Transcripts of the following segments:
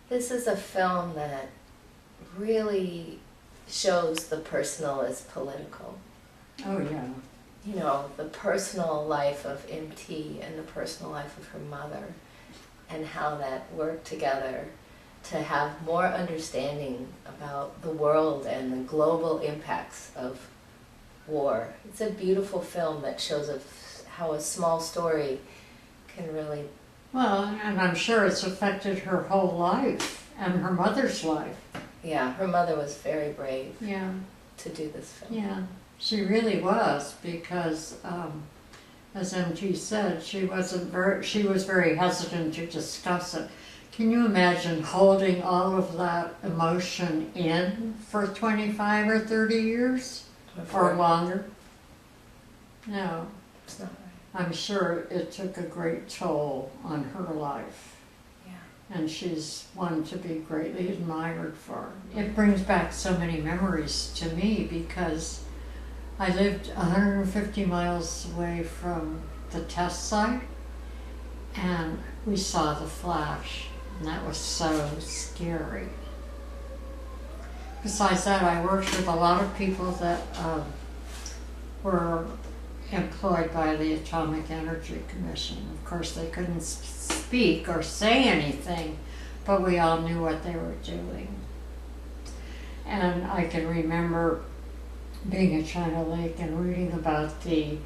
This is a film that really shows the personal as political. Oh, yeah. You know, the personal life of MT and the personal life of her mother, and how that worked together to have more understanding about the world and the global impacts of war. It's a beautiful film that shows how a small story can really... Well, and I'm sure it's affected her whole life and her mother's life. Yeah, her mother was very brave Yeah. to do this film. Yeah, she really was, because as MT said, she was very hesitant to discuss it. Can you imagine holding all of that emotion in for 25 or 30 years or longer? No. It's not right. I'm sure it took a great toll on her life. Yeah. And she's one to be greatly admired for. It brings back so many memories to me, because I lived 150 miles away from the test site, and we saw the flash, and that was so scary. Besides that, I worked with a lot of people that were employed by the Atomic Energy Commission. Of course, they couldn't speak or say anything, but we all knew what they were doing. And I can remember being at China Lake and reading about the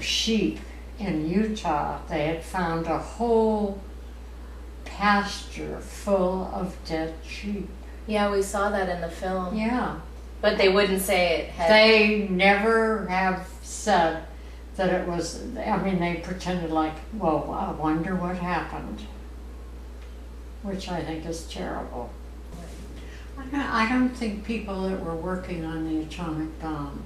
sheep in Utah. They had found a whole pasture full of dead sheep. Yeah, we saw that in the film. Yeah. But they wouldn't say it had... They never have said that it was, I mean, they pretended like, well, I wonder what happened, which I think is terrible. I don't think people that were working on the atomic bomb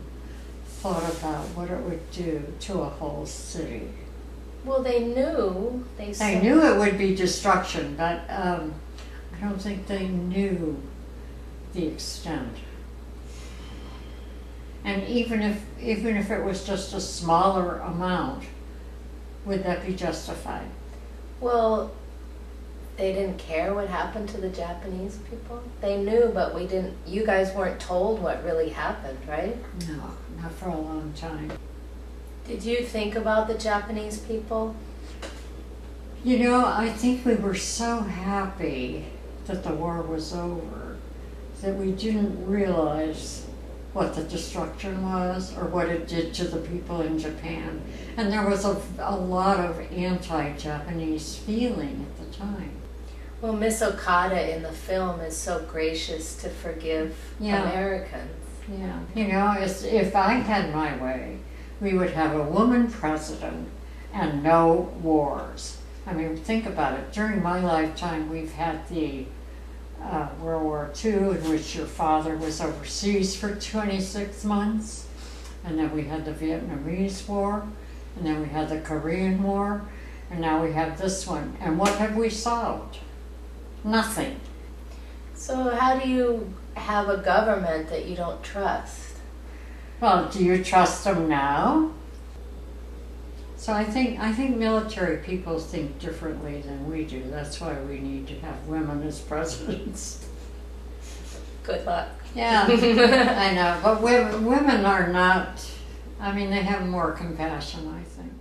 thought about what it would do to a whole city. Well, they knew. They knew it would be destruction, but I don't think they knew the extent. And even if it was just a smaller amount, would that be justified? Well, they didn't care what happened to the Japanese people. They knew, but we didn't. You guys weren't told what really happened, right? No, not for a long time. Did you think about the Japanese people? You know, I think we were so happy that the war was over that we didn't realize what the destruction was or what it did to the people in Japan. And there was a lot of anti-Japanese feeling at the time. Well, Miss Okada in the film is so gracious to forgive Americans. Yeah, you know, if I had my way, we would have a woman president and no wars. I mean, think about it. During my lifetime, we've had the World War II, in which your father was overseas for 26 months. And then we had the Vietnamese War. And then we had the Korean War. And now we have this one. And what have we solved? Nothing. So how do you have a government that you don't trust? Well, do you trust them now? So I think military people think differently than we do. That's why we need to have women as presidents. Good luck. Yeah, I know. But women are not, I mean, they have more compassion, I think.